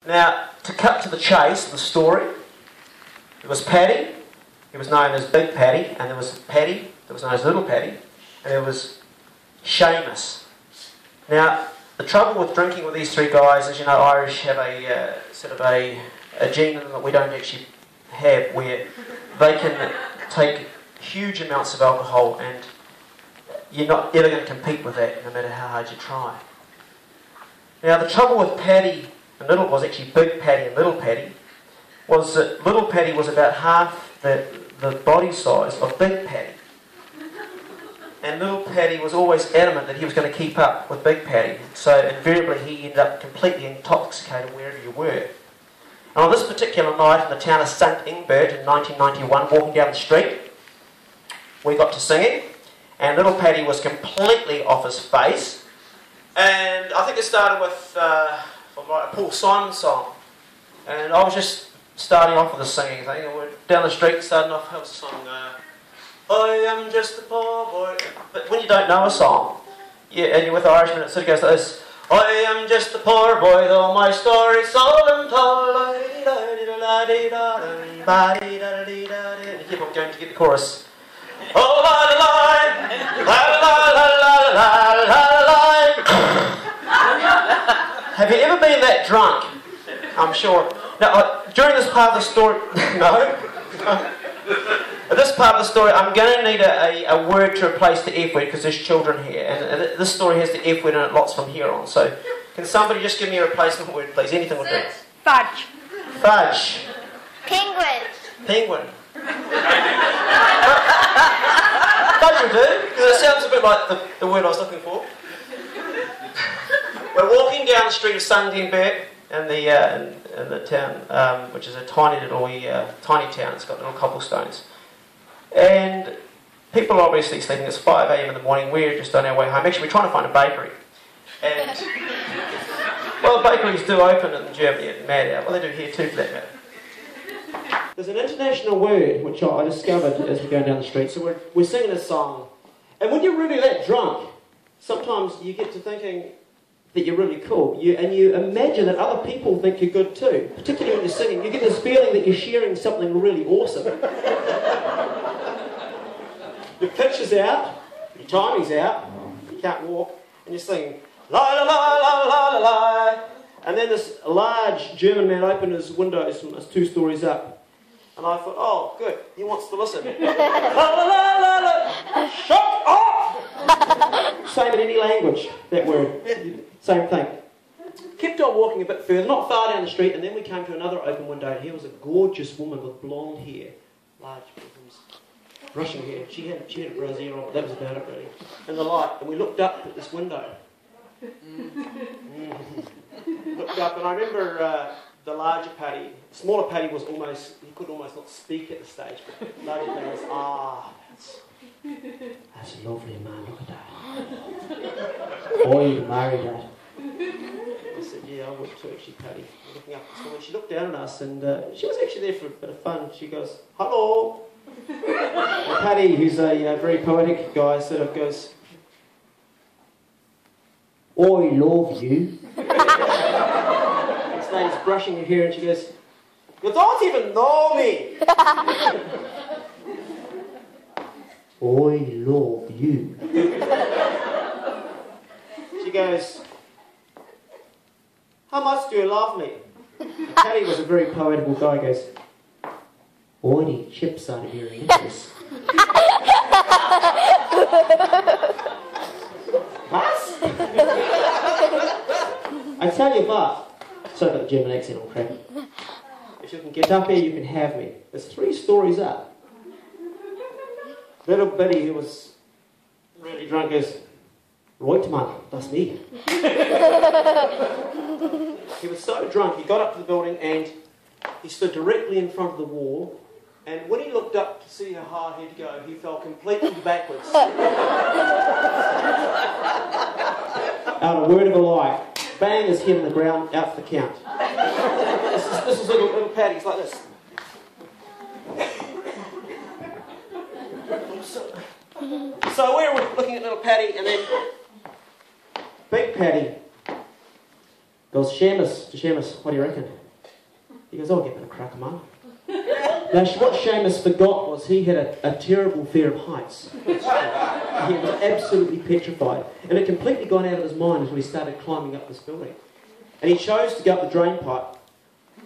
Now, to cut to the chase, the story, there was Paddy, he was known as Big Paddy, and there was Paddy, that was known as Little Paddy, and there was Seamus. Now, the trouble with drinking with these three guys is, you know, Irish have a sort of a gene in them that we don't actually have, where they can take huge amounts of alcohol, and you're not ever going to compete with that, no matter how hard you try. Now, the trouble with Paddy and Little was actually Big Paddy and Little Paddy, was that Little Paddy was about half the body size of Big Paddy. And Little Paddy was always adamant that he was going to keep up with Big Paddy, so invariably he ended up completely intoxicated wherever you were. And on this particular night in the town of St. Ingbert in 1991, walking down the street, we got to singing, and Little Paddy was completely off his face, and I think it started with a Paul Simon song, and I was just starting off with the singing thing, and we're down the street starting off, how was the song? I am just a poor boy. But when you don't know a song, and you're with Irishmen, it sort of goes like this. I am just a poor boy, though my story's so untold. And you keep on going to get the chorus. Oh, la la la, la la la la la la. Have you ever been that drunk? I'm sure. Now, during this part of the story, no. At this part of the story, I'm going to need a word to replace the F word because there's children here, and this story has the F word in it lots from here on. So, can somebody just give me a replacement word, please? Anything will do. Fudge. Fudge. Penguin. Penguin. Fudge will do, because it sounds a bit like the word I was looking for. We're walking down the street of Sundayberg in the town, which is a tiny little tiny town. It's got little cobblestones. And people are obviously sleeping. It's 5 a.m. in the morning. We're just on our way home. Actually, we're trying to find a bakery. And, well, bakeries do open in Germany at mad hour. Well, they do here too, for that matter. There's an international word which I discovered as we're going down the street. So we're singing a song. And when you're really that drunk, sometimes you get to thinking that you're really cool. And you imagine that other people think you're good too. Particularly when you're singing. You get this feeling that you're sharing something really awesome. Your pitch is out, your timing's out, you can't walk, and you're singing la la la la la la la. And then this large German man opened his windows from 2 stories up, and I thought, oh, good, he wants to listen. La la la la la, shut up! Same in any language, that word, same thing. Kept on walking a bit further, not far down the street, and then we came to another open window, and here was a gorgeous woman with blonde hair, large bosoms. Russian hair. She had a brassiere on, but that was about it really. And the light, and we looked up at this window. Looked up, and I remember the larger Paddy, the smaller Paddy was almost, he could almost not speak at the stage, but the larger Paddy was, that's lovely, man, look at that. Oh, you'd marry that. I said, yeah, I would too, actually, Paddy. Looking up at this woman, she looked down at us, and she was actually there for a bit of fun. She goes, hello. And Paddy, who's a very poetic guy, sort of goes, I love you. This lady's brushing her hair and she goes, you don't even know me. I love you. She goes, how much do you love me? And Paddy was a very poetical guy, goes, I need chips out of your necklace. What? I tell you what, sorry about the German accent, I'm crappy. If you can get up here, you can have me. There's 3 stories up. Little Biddy, who was really drunk, goes, right man, that's me. He was so drunk, he got up to the building and he stood directly in front of the wall. And when he looked up to see how hard he'd go, he fell completely backwards. Out a word of a lie. Bang his head on the ground, out for the count. This is little Paddy's like this. So we were looking at little Paddy, and then Big Paddy goes, Seamus, what do you reckon? He goes, I'll get a bit of crack, man. Now, what Seamus forgot was he had a terrible fear of heights. He was absolutely petrified. And it completely gone out of his mind until he started climbing up this building. And he chose to go up the drain pipe.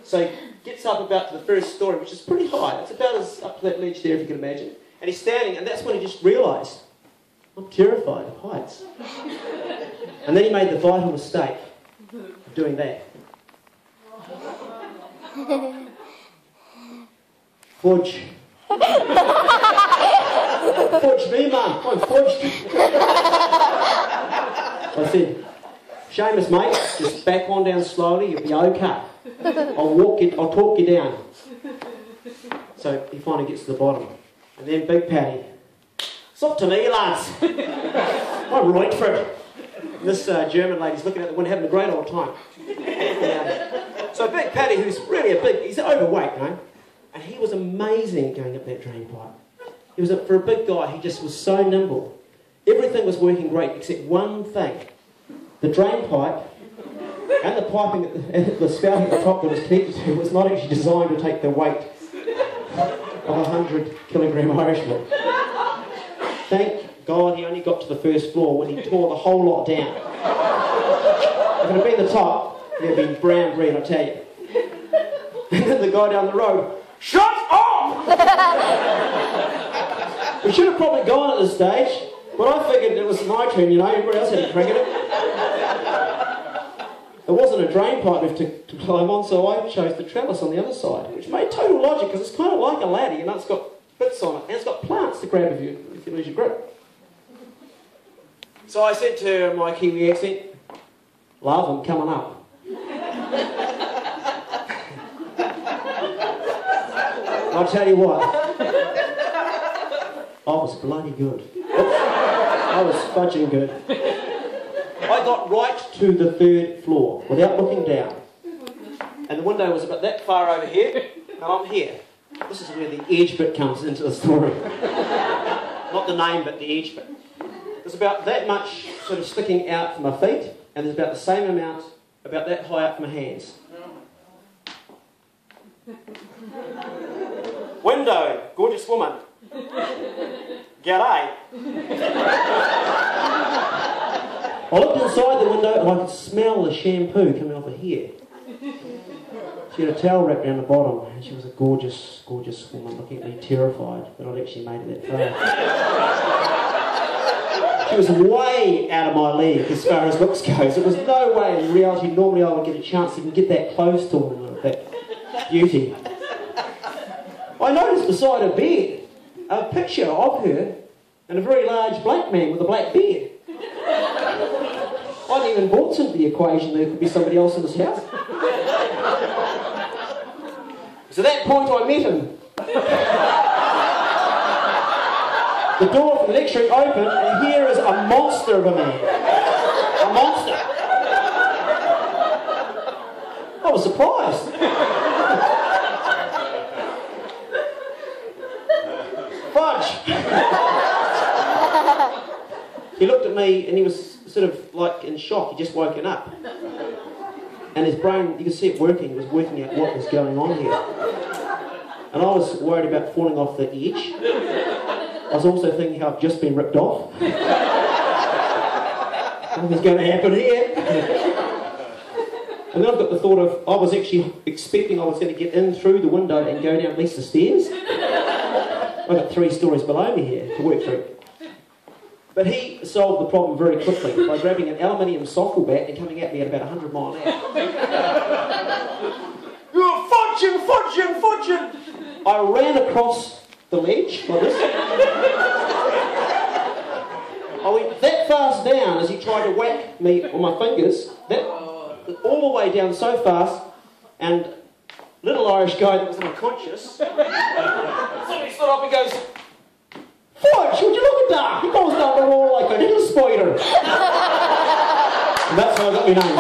So he gets up about to the first story, which is pretty high. It's about as up to that ledge there, if you can imagine. And he's standing, and that's when he just realised, I'm terrified of heights. And then he made the vital mistake of doing that. Fudge. Fudge me, man. I'm fudged. I said, Seamus, mate, just back on down slowly, you'll be okay. I'll talk you down. So he finally gets to the bottom. And then Big Paddy, it's up to me, lads. I'm right for it. And this German lady's looking out the window, having a great old time. So Big Paddy, who's really he's overweight, you know, and he was amazing going up that drain pipe. He was for a big guy, he just was so nimble. Everything was working great except one thing. The drain pipe and the piping, the spout at the top that was connected to was not actually designed to take the weight of a 100-kilogram Irishman. Thank God he only got to the first floor when he tore the whole lot down. If it had been the top, there'd been brown bread, I tell you. And then the guy down the road, shut up! We should have probably gone at this stage, but I figured it was my turn, you know, everybody else had a crack at it. There wasn't a drain pipe left to climb on, so I chose the trellis on the other side, which made total logic, because it's kind of like a ladder, you know, it's got bits on it, and it's got plants to grab if you lose your grip. So I said to my Kiwi accent, love, I'm coming up. I'll tell you what, I was bloody good. I was fudging good. I got right to the third floor without looking down. And the window was about that far over here, and I'm here. This is where the edge bit comes into the story. Not the name, but the edge bit. There's about that much sort of sticking out from my feet, and there's about the same amount, about that high up from my hands. Window, gorgeous woman. G'day. I looked inside the window and I could smell the shampoo coming off her hair. She had a towel wrapped around the bottom, and she was a gorgeous, gorgeous woman, looking at me terrified that I'd actually made it that far. She was way out of my league as far as looks goes. There was no way in reality normally I would get a chance to even get that close to her with that beauty. I noticed beside her bed a picture of her and a very large black man with a black beard. I'd even brought into the equation there could be somebody else in this house. So at that point I met him. The door for the next room opened, and here is a monster of a man. A monster. I was surprised. Fudge! He looked at me and he was sort of like in shock. He'd just woken up. And his brain, you could see it working. He was working out what was going on here. And I was worried about falling off the edge. I was also thinking how I've just been ripped off. Nothing's going to happen here. And then I've got the thought of, I was actually expecting I was going to get in through the window and go down at least the stairs. I've got 3 stories below me here to work through. But he solved the problem very quickly by grabbing an aluminium softball bat and coming at me at about 100 miles an hour. You're fudging, fudging, fudging! I ran across the ledge like this. I went that fast down as he tried to whack me on my fingers, all the way down so fast, and little Irish guy that was unconscious suddenly stood up and goes, Fudge, would you look at that? He goes down the wall like a little spider. And that's how I got my name.